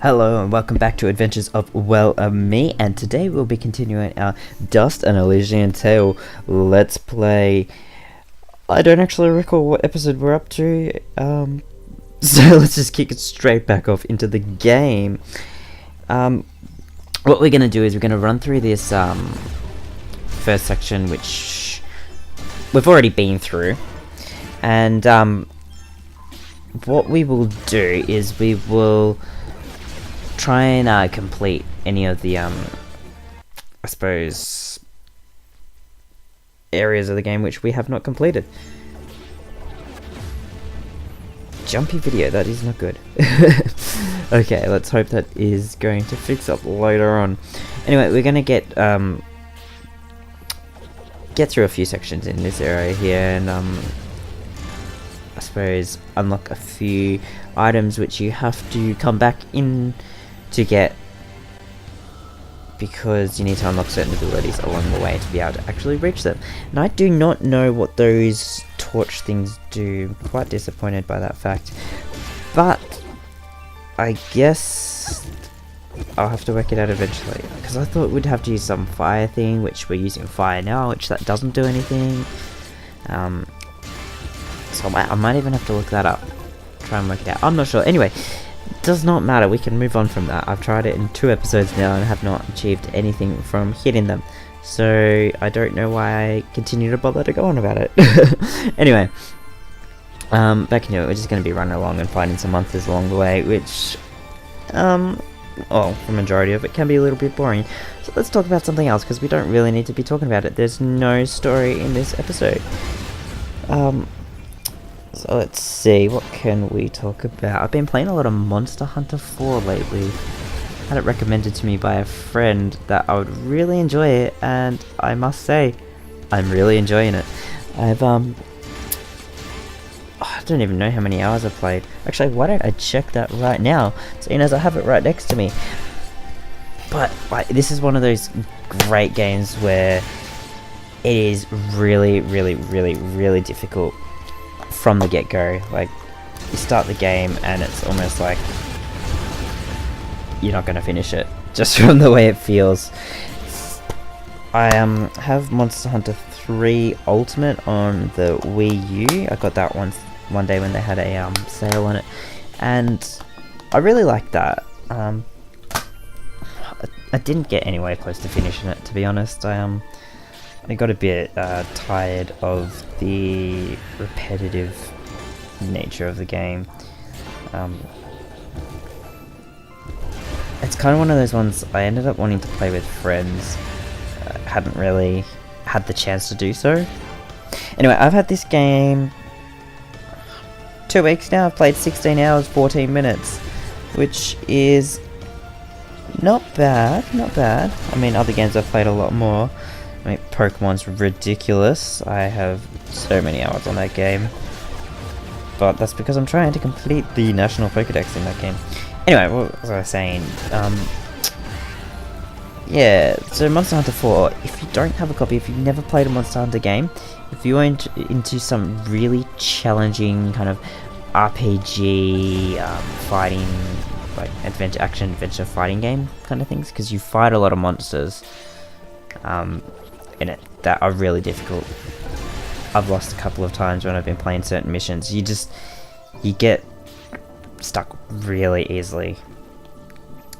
Hello and welcome back to Adventures of Me, and today we'll be continuing our Dust and Elysian Tail Let's Play. I don't actually recall what episode we're up to, so let's just kick it straight back off into the game. What we're going to do is we're going to run through this first section, which we've already been through, and what we will do is we will try and complete any of the I suppose areas of the game which we have not completed. Jumpy video, that is not good. Okay, let's hope that is going to fix up later on. Anyway, we're gonna get through a few sections in this area here, and I suppose unlock a few items which you have to come back in to get, because you need to unlock certain abilities along the way to be able to actually reach them. And I do not know what those torch things do. I'm quite disappointed by that fact, but I guess I'll have to work it out eventually, because I thought we'd have to use some fire thing, which we're using fire now, which that doesn't do anything. So I might even have to look that up, try and work it out. I'm not sure. Anyway, it does not matter, we can move on from that. I've tried it in 2 episodes now and have not achieved anything from hitting them, so I don't know why I continue to bother to go on about it. Anyway, back into it. We're just going to be running along and finding some monsters along the way, which well, the majority of it can be a little bit boring. So let's talk about something else, because we don't really need to be talking about it. There's no story in this episode. So let's see, what can we talk about? I've been playing a lot of Monster Hunter 4 lately. Had it recommended to me by a friend that I would really enjoy it, and I must say, I'm really enjoying it. I've I don't even know how many hours I've played. Actually, why don't I check that right now, seeing as I have it right next to me. But like, this is one of those great games where it is really difficult from the get-go. Like, you start the game and it's almost like you're not going to finish it, just from the way it feels. I have Monster Hunter 3 Ultimate on the Wii U. I got that one day when they had a sale on it, and I really liked that. I didn't get anywhere close to finishing it, to be honest. I got a bit tired of the repetitive nature of the game. It's kind of one of those ones I ended up wanting to play with friends. Hadn't really had the chance to do so. Anyway, I've had this game 2 weeks now. I've played 16 hours, 14 minutes, which is not bad. I mean, other games I've played a lot more. I mean, Pokemon's ridiculous. I have so many hours on that game, but that's because I'm trying to complete the National Pokedex in that game. Anyway, what was I saying? Yeah, so Monster Hunter 4, if you don't have a copy, if you've never played a Monster Hunter game, if you're into some really challenging kind of RPG fighting, like action adventure fighting game kind of things, because you fight a lot of monsters in it that are really difficult. I've lost a couple of times when I've been playing certain missions. You get stuck really easily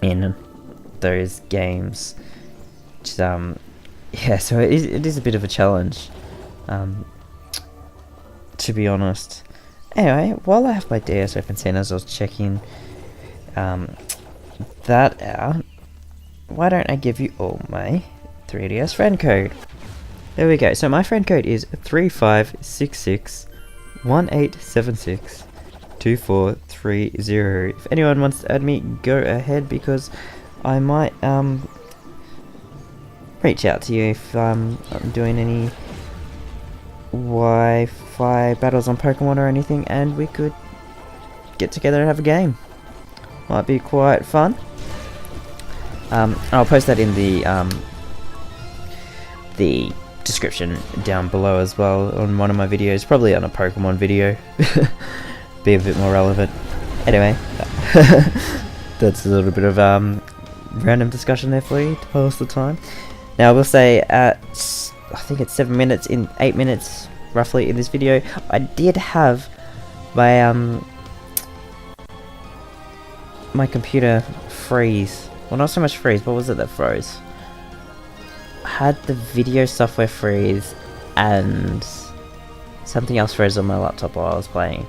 in those games. Just, yeah, so it is a bit of a challenge, to be honest. Anyway, while I have my DS open, seeing as I was checking that out, why don't I give you all my 3DS friend code? There we go. So my friend code is 356618762430. If anyone wants to add me, go ahead, because I might reach out to you if I'm doing any Wi-Fi battles on Pokemon or anything, and we could get together and have a game. Might be quite fun. I'll post that in the description down below as well on one of my videos, probably on a Pokemon video. Be a bit more relevant. Anyway, that's a little bit of random discussion there for you to pass the time. Now I will say at, I think it's 8 minutes roughly in this video, I did have my my computer freeze. Well, not so much freeze, what was it that froze? I had the video software freeze and something else froze on my laptop while I was playing.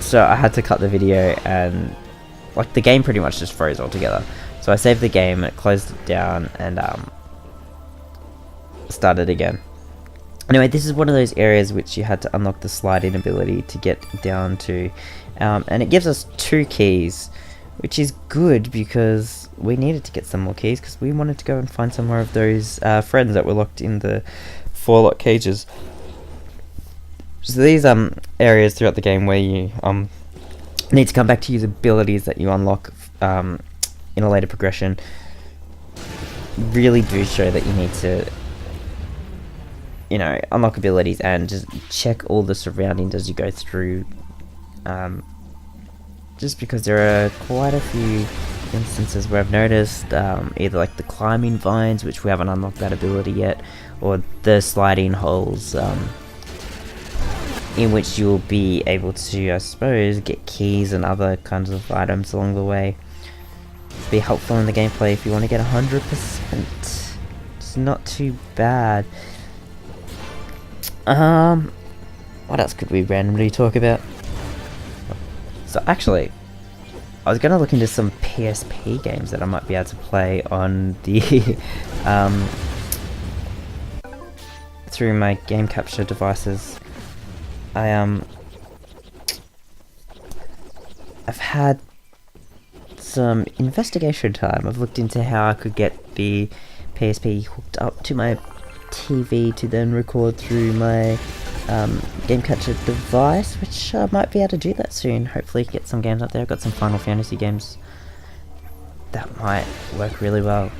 So I had to cut the video, and like the game pretty much just froze altogether. So I saved the game, closed it down, and started again. Anyway, this is one of those areas which you had to unlock the sliding ability to get down to, and it gives us 2 keys, which is good because we needed to get some more keys because we wanted to go and find some more of those friends that were locked in the 4 lock cages. So these areas throughout the game where you need to come back to use abilities that you unlock in a later progression really do show that you need to, you know, unlock abilities and just check all the surroundings as you go through, just because there are quite a few instances where I've noticed either like the climbing vines, which we haven't unlocked that ability yet, or the sliding holes, in which you'll be able to, I suppose, get keys and other kinds of items along the way. Be helpful in the gameplay if you want to get 100%. It's not too bad. What else could we randomly talk about? So actually, I was gonna look into some PSP games that I might be able to play on the through my game capture devices. I've had some investigation time. I've looked into how I could get the PSP hooked up to my TV to then record through my game capture device, which I might be able to do that soon. Hopefully get some games up there. I've got some Final Fantasy games that might work really well.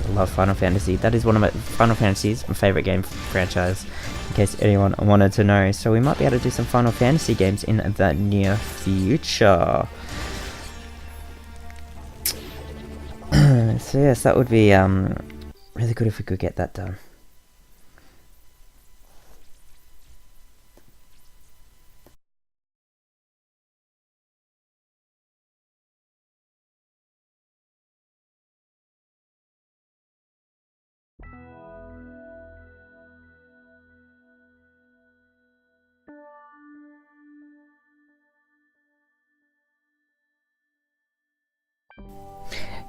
I love Final Fantasy. That is one of my Final Fantasy's my favorite game franchise, in case anyone wanted to know. So we might be able to do some Final Fantasy games in the near future. So yes, that would be really good if we could get that done.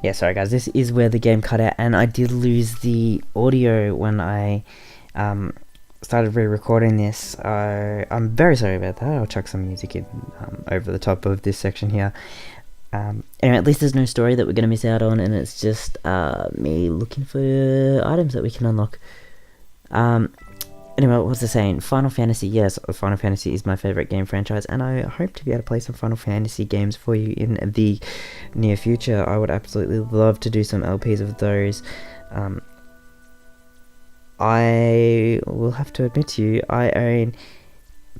Yeah, sorry guys, this is where the game cut out, and I did lose the audio when I started re-recording this. I'm very sorry about that. I'll chuck some music in over the top of this section here. Anyway, at least there's no story that we're going to miss out on, and it's just me looking for items that we can unlock. Anyway, what was I saying? Final Fantasy, yes, Final Fantasy is my favourite game franchise, and I hope to be able to play some Final Fantasy games for you in the near future. I would absolutely love to do some LPs of those. I will have to admit to you, I own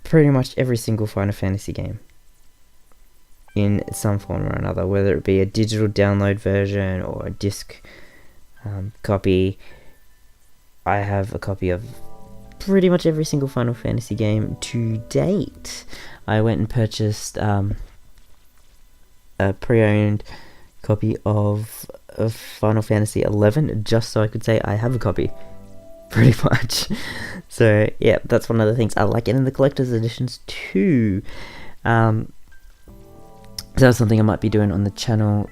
pretty much every single Final Fantasy game in some form or another, whether it be a digital download version or a disc copy. I have a copy of pretty much every single Final Fantasy game to date. I went and purchased a pre-owned copy of Final Fantasy 11 just so I could say I have a copy, pretty much. So yeah, that's one of the things I like getting the collector's editions too. So that's something I might be doing on the channel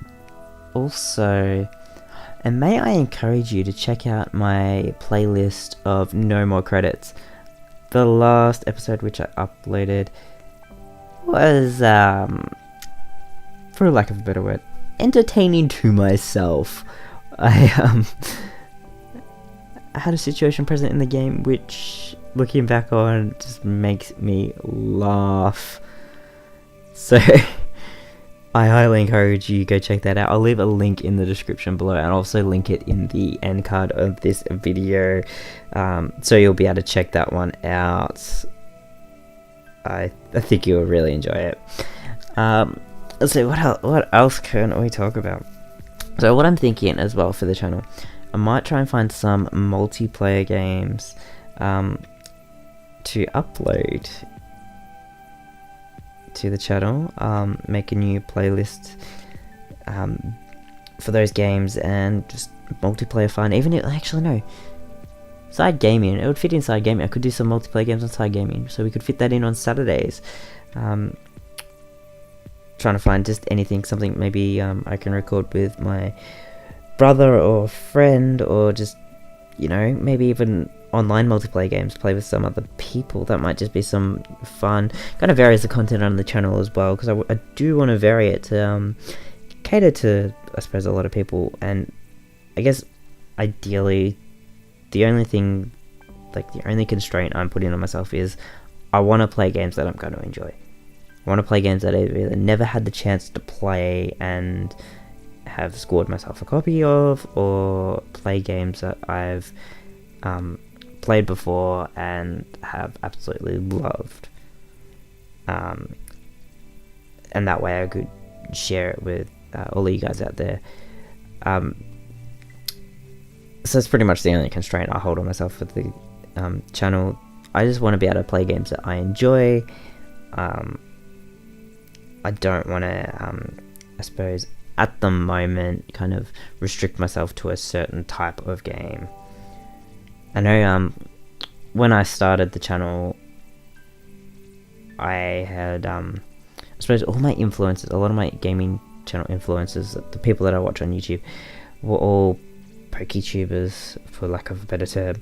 also. And may I encourage you to check out my playlist of No More Credits. The last episode which I uploaded was, for lack of a better word, entertaining to myself. I had a situation present in the game which, looking back on, just makes me laugh. So I highly encourage you go check that out. I'll leave a link in the description below and also link it in the end card of this video, so you'll be able to check that one out. I think you'll really enjoy it. So what else can we talk about? So what I'm thinking as well for the channel, I might try and find some multiplayer games to upload to the channel, make a new playlist for those games, and just multiplayer fun. Even if, actually no, side gaming, it would fit in side gaming. I could do some multiplayer games on side gaming, so we could fit that in on Saturdays. Trying to find just anything, something maybe I can record with my brother or friend, or just, you know, maybe even online multiplayer games, play with some other people. That might just be some fun. Kind of varies the content on the channel as well, because I do want to vary it to cater to, I suppose, a lot of people. And I guess ideally the only thing, like the only constraint I'm putting on myself is I want to play games that I'm going to enjoy. I want to play games that I've either never had the chance to play and have scored myself a copy of, or play games that I've played before and have absolutely loved. And that way I could share it with all of you guys out there. So it's pretty much the only constraint I hold on myself for the channel. I just want to be able to play games that I enjoy. I don't want to, I suppose, at the moment, kind of restrict myself to a certain type of game. I know when I started the channel, I had, I suppose, all my influences, a lot of my gaming channel influences, the people that I watch on YouTube, were all PokeTubers, for lack of a better term.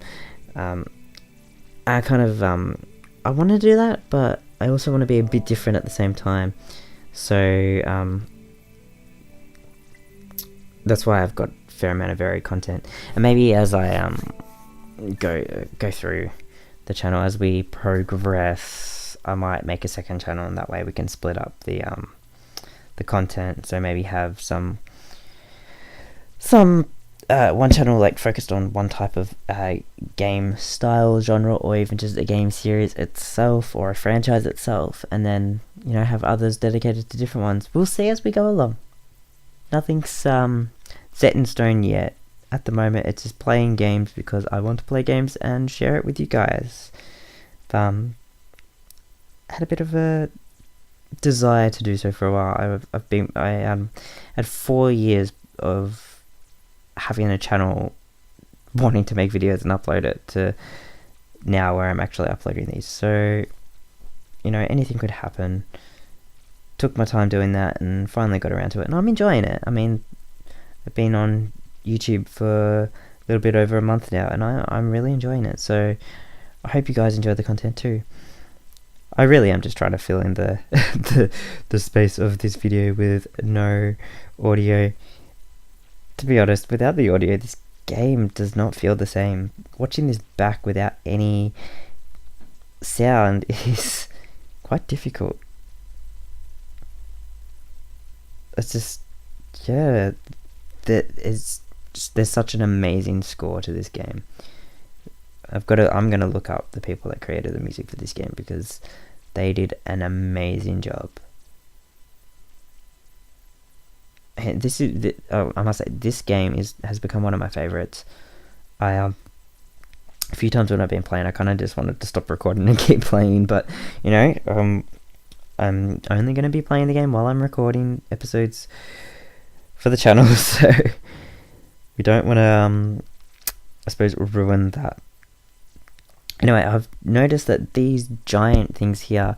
I kind of, I want to do that, but I also want to be a bit different at the same time. So, that's why I've got a fair amount of varied content. And maybe as I go through the channel, as we progress, I might make a second channel, and that way we can split up the content. So maybe have some one channel like focused on one type of game style, genre, or even just a game series itself, or a franchise itself, and then, you know, have others dedicated to different ones. We'll see as we go along. Nothing's set in stone yet. At the moment, it's just playing games because I want to play games and share it with you guys. Had a bit of a desire to do so for a while. I had 4 years of having a channel, wanting to make videos and upload it, to now where I'm actually uploading these. So, you know, anything could happen. Took my time doing that and finally got around to it, and I'm enjoying it. I mean, I've been on YouTube for a little bit over a month now, and I'm really enjoying it. So I hope you guys enjoy the content too. I really am just trying to fill in the the space of this video with no audio. To be honest, without the audio, this game does not feel the same. Watching this back without any sound is quite difficult. It's just, yeah, there's such an amazing score to this game. I'm gonna look up the people that created the music for this game, because they did an amazing job. And this is, I must say, this game has become one of my favorites. A few times when I've been playing, I kind of just wanted to stop recording and keep playing, but, you know, I'm only going to be playing the game while I'm recording episodes for the channel, so we don't want to, I suppose, ruin that. Anyway, I've noticed that these giant things here,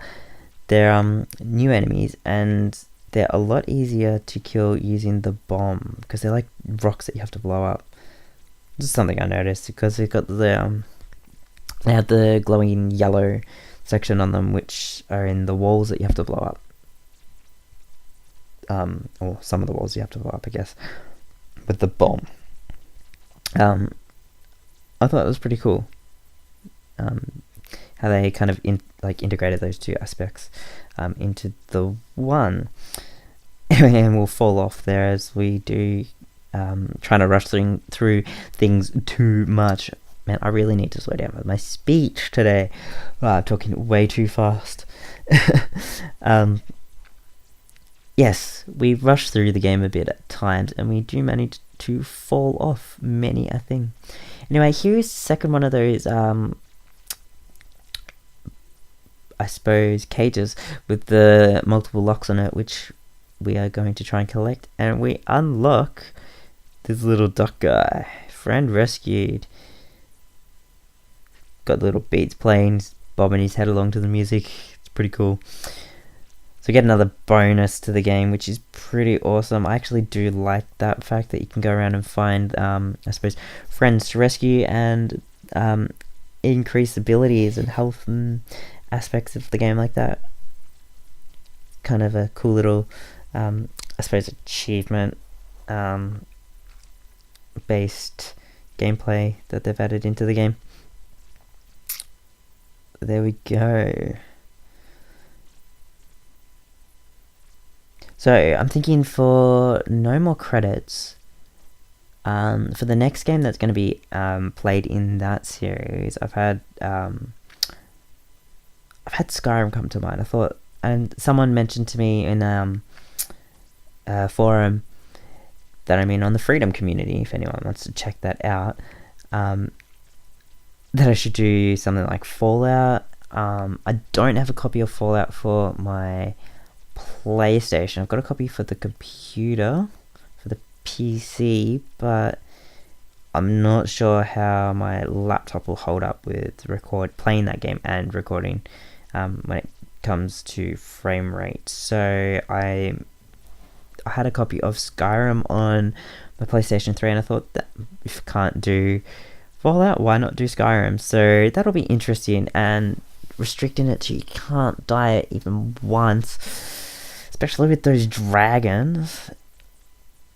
they're new enemies, and they're a lot easier to kill using the bomb, because they're like rocks that you have to blow up. This is something I noticed, because they've got the they have the glowing yellow section on them, which are in the walls that you have to blow up. Or some of the walls you have to blow up, I guess, with the bomb. I thought it was pretty cool. How they kind of integrated those two aspects into the one. And we'll fall off there as we do, trying to rush through things too much. Man, I really need to slow down with my speech today. Wow, I'm talking way too fast. Yeah, yes, we rush through the game a bit at times, and we do manage to fall off many a thing. Anyway, here's the second one of those, I suppose, cages with the multiple locks on it, which we are going to try and collect, and we unlock this little duck guy. Friend rescued. Got little beats playing, bobbing his head along to the music. It's pretty cool. So get another bonus to the game, which is pretty awesome. I actually do like that fact that you can go around and find, I suppose, friends to rescue and increase abilities and health and aspects of the game like that. Kind of a cool little, I suppose, achievement based gameplay that they've added into the game. There we go. So I'm thinking for no more credits, for the next game that's going to be played in that series, I've had Skyrim come to mind. I thought, and someone mentioned to me in a forum that I'm in on the Freedom community, if anyone wants to check that out, that I should do something like Fallout. I don't have a copy of Fallout for my PlayStation. I've got a copy for the computer, for the PC, but I'm not sure how my laptop will hold up with playing that game and recording when it comes to frame rate. So I had a copy of Skyrim on my PlayStation 3, and I thought that if I can't do Fallout, why not do Skyrim? So that'll be interesting, and restricting it to you can't die even once, especially with those dragons,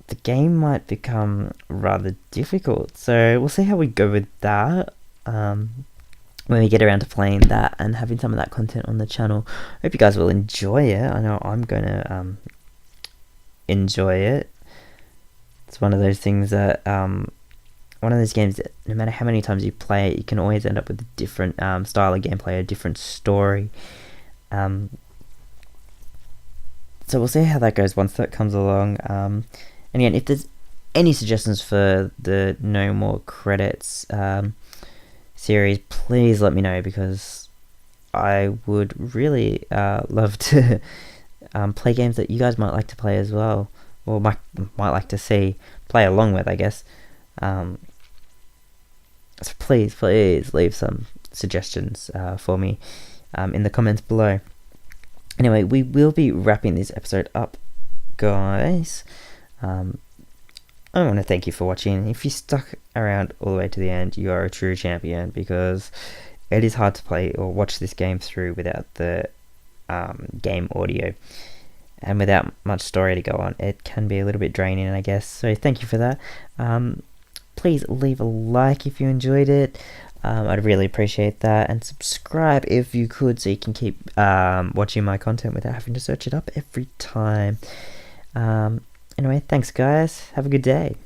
the game might become rather difficult. So we'll see how we go with that when we get around to playing that and having some of that content on the channel. Hope you guys will enjoy it. I know I'm going to enjoy it. It's one of those things that one of those games that no matter how many times you play it, you can always end up with a different style of gameplay, a different story. So we'll see how that goes once that comes along. And again, if there's any suggestions for the No More Credits series, please let me know, because I would really love to play games that you guys might like to play as well, or might like to see play along with, I guess. So please leave some suggestions for me in the comments below. Anyway, we will be wrapping this episode up, guys. I want to thank you for watching. If you stuck around all the way to the end, you are a true champion, because it is hard to play or watch this game through without the game audio and without much story to go on. It can be a little bit draining, I guess. So thank you for that. Please leave a like if you enjoyed it. I'd really appreciate that, and subscribe if you could, so you can keep watching my content without having to search it up every time. Anyway, thanks guys, have a good day.